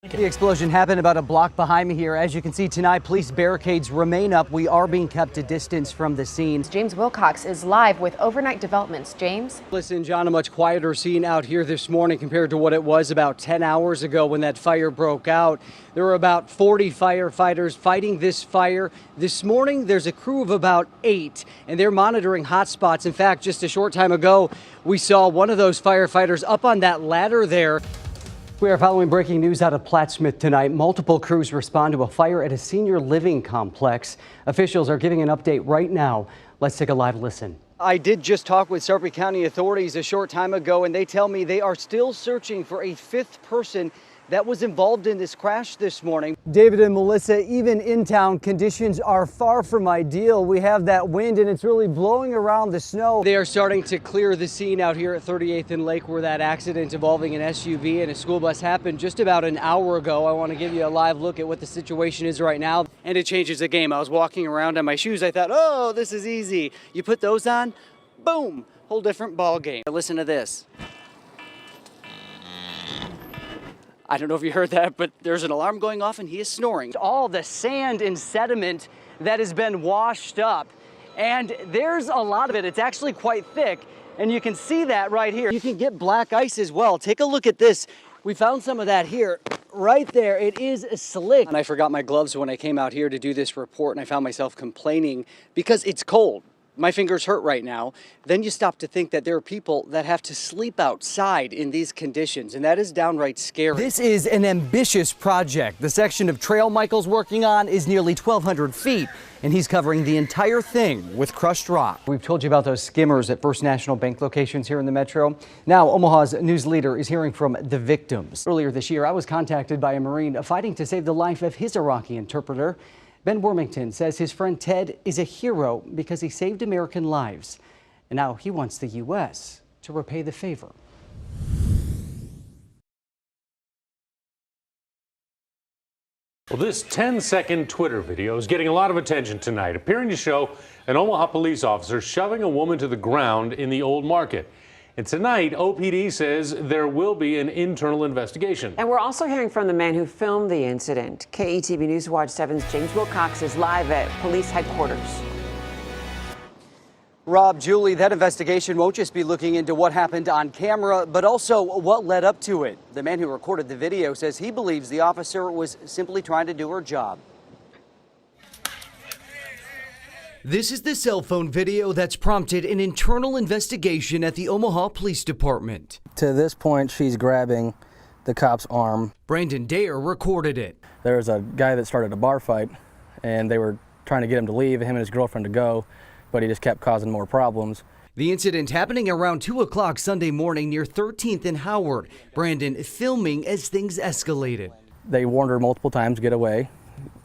The explosion happened about a block behind me here. As you can see tonight, police barricades remain up. We are being kept a distance from the scene. James Wilcox is live with overnight developments. James? Listen, John, a much quieter scene out here this morning compared to what it was about 10 hours ago when that fire broke out. There were about 40 firefighters fighting this fire. This morning, there's a crew of about 8, and they're monitoring hot spots. In fact, just a short time ago, we saw one of those firefighters up on that ladder there. We are following breaking news out of Plattsmouth tonight. Multiple crews respond to a fire at a senior living complex. Officials are giving an update right now. Let's take a live listen. I did just talk with Sarpy County authorities a short time ago, and they tell me they are still searching for a 5th person that was involved in this crash this morning. David and Melissa, even in town, conditions are far from ideal. We have that wind and it's really blowing around the snow. They are starting to clear the scene out here at 38th and Lake where that accident involving an SUV and a school bus happened just about an hour ago. I want to give you a live look at what the situation is right now. And it changes the game. I was walking around on my shoes. I thought, oh, this is easy. You put those on, boom, whole different ball game. Listen to this. I don't know if you heard that, but there's an alarm going off and he is snoring. All the sand and sediment that has been washed up, and there's a lot of it. It's actually quite thick, and you can see that right here. You can get black ice as well. Take a look at this. We found some of that here, right there. It is slick. And I forgot my gloves when I came out here to do this report, and I found myself complaining because it's cold. My fingers hurt right now. Then you stop to think that there are people that have to sleep outside in these conditions, and that is downright scary. This is an ambitious project. The section of trail Michael's working on is nearly 1,200 feet, and he's covering the entire thing with crushed rock. We've told you about those skimmers at First National Bank locations here in the metro. Now, Omaha's news leader is hearing from the victims. Earlier this year, I was contacted by a Marine fighting to save the life of his Iraqi interpreter. Ben Wormington says his friend Ted is a hero because he saved American lives. And now he wants the U.S. to repay the favor. Well, this 10-second Twitter video is getting a lot of attention tonight, appearing to show an Omaha police officer shoving a woman to the ground in the Old Market. And tonight, OPD says there will be an internal investigation. And we're also hearing from the man who filmed the incident. KETV News Watch 7's James Wilcox is live at police headquarters. Rob, Julie, that investigation won't just be looking into what happened on camera, but also what led up to it. The man who recorded the video says he believes the officer was simply trying to do her job. This is the cell phone video that's prompted an internal investigation at the Omaha Police Department. To this point, she's grabbing the cop's arm. Brandon Dare recorded it. There was a guy that started a bar fight, and they were trying to get him to leave, him and his girlfriend to go, but he just kept causing more problems. The incident happening around 2 o'clock Sunday morning near 13th and Howard. Brandon filming as things escalated. They warned her multiple times, get away,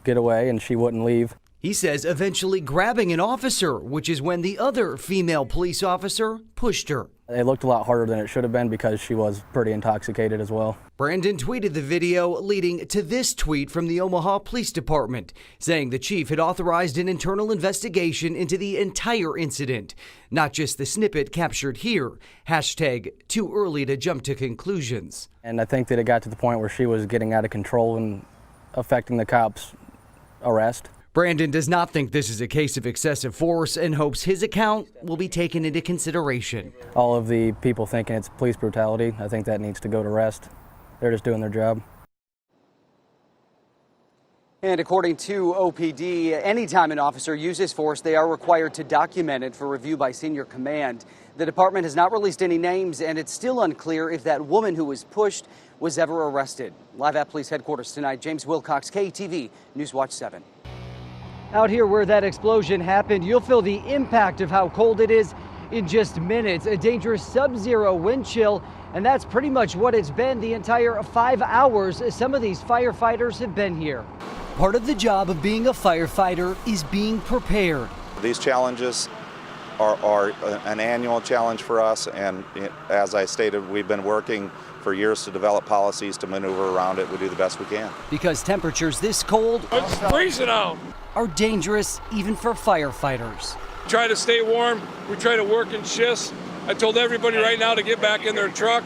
and she wouldn't leave. He says eventually grabbing an officer, which is when the other female police officer pushed her. It looked a lot harder than it should have been because she was pretty intoxicated as well. Brandon tweeted the video, leading to this tweet from the Omaha Police Department, saying the chief had authorized an internal investigation into the entire incident, not just the snippet captured here. Hashtag too early to jump to conclusions. And I think that it got to the point where she was getting out of control and affecting the cops' arrest. Brandon does not think this is a case of excessive force and hopes his account will be taken into consideration. All of the people thinking it's police brutality, I think that needs to go to rest. They're just doing their job. And according to OPD, anytime an officer uses force, they are required to document it for review by senior command. The department has not released any names, and it's still unclear if that woman who was pushed was ever arrested. Live at police headquarters tonight, James Wilcox, KETV News Watch 7. Out here where that explosion happened, you'll feel the impact of how cold it is in just minutes. A dangerous sub-zero wind chill, and that's pretty much what it's been the entire 5 hours some of these firefighters have been here. Part of the job of being a firefighter is being prepared. These challenges are an annual challenge for us, and as I stated, we've been working for years to develop policies to maneuver around it. We do the best we can. Because temperatures this cold it's freezing out. Are dangerous even for firefighters. Try to stay warm. We try to work in shifts. I told everybody right now to get back in their truck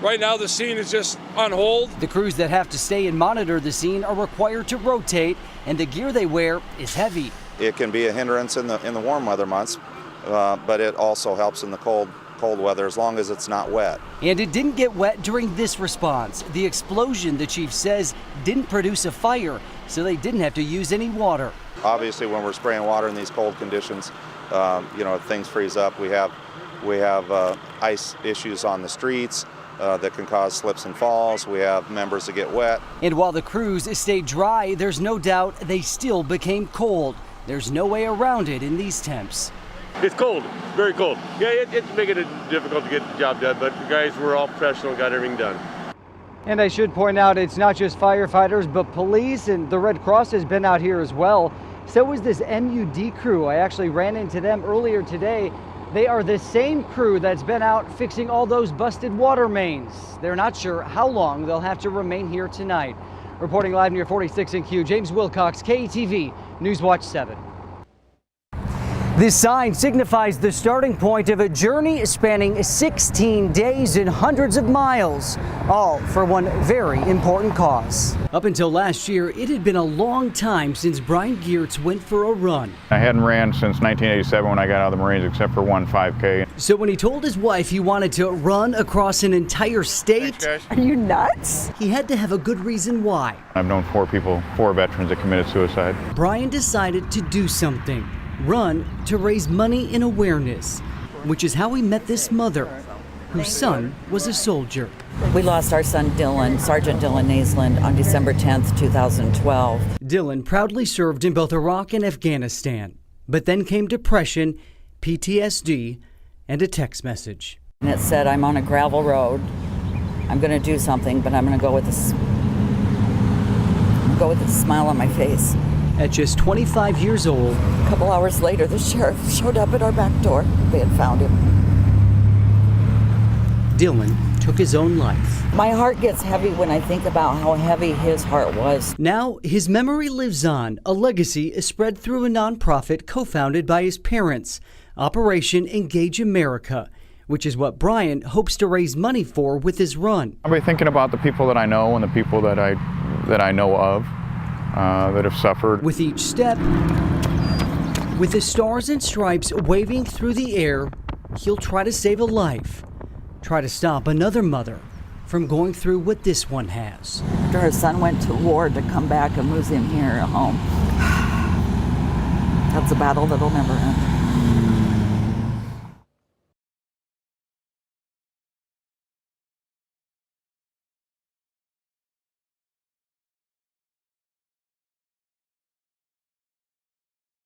Right now, the scene is just on hold. The crews that have to stay and monitor the scene are required to rotate, and the gear they wear is heavy. It can be a hindrance in the warm weather months, but it also helps in the cold weather as long as it's not wet. And it didn't get wet during this response. The explosion, the chief says, didn't produce a fire, so they didn't have to use any water. Obviously, when we're spraying water in these cold conditions, if things freeze up, we have ice issues on the streets that can cause slips and falls. We have members that get wet. And while the crews stayed dry, there's no doubt they still became cold. There's no way around it in these temps. It's cold, very cold. Yeah, it's making it difficult to get the job done, but the guys were all professional, got everything done. And I should point out, it's not just firefighters, but police and the Red Cross has been out here as well. So was this MUD crew. I actually ran into them earlier today. They are the same crew that's been out fixing all those busted water mains. They're not sure how long they'll have to remain here tonight. Reporting live near 46 and Q, James Wilcox, KETV, Newswatch 7. This sign signifies the starting point of a journey spanning 16 days and hundreds of miles, all for one very important cause. Up until last year, it had been a long time since Brian Geertz went for a run. I hadn't ran since 1987 when I got out of the Marines, except for one 5K. So when he told his wife he wanted to run across an entire state, Are you nuts? he had to have a good reason why. I've known 4 veterans that committed suicide. Brian decided to do something. Run to raise money in awareness, which is how he met this mother, whose son was a soldier. We lost our son Dylan, Sergeant Dylan Naisland, on December 10th, 2012. Dylan proudly served in both Iraq and Afghanistan, but then came depression, PTSD, and a text message. And it said, I'm on a gravel road. I'm going to do something, but I'm going to go with a smile on my face. At just 25 years old, A couple hours later, the sheriff showed up at our back door. They had found him. Dylan took his own life. My heart gets heavy when I think about how heavy his heart was. Now, his memory lives on. A legacy is spread through a nonprofit co-founded by his parents, Operation Engage America, which is what Brian hopes to raise money for with his run. I'll be thinking about the people that I know and the people that I know of that have suffered. With each step, with the stars and stripes waving through the air, he'll try to save a life, try to stop another mother from going through what this one has. After her son went to war, to come back and lose him here at home. That's a battle that'll never end.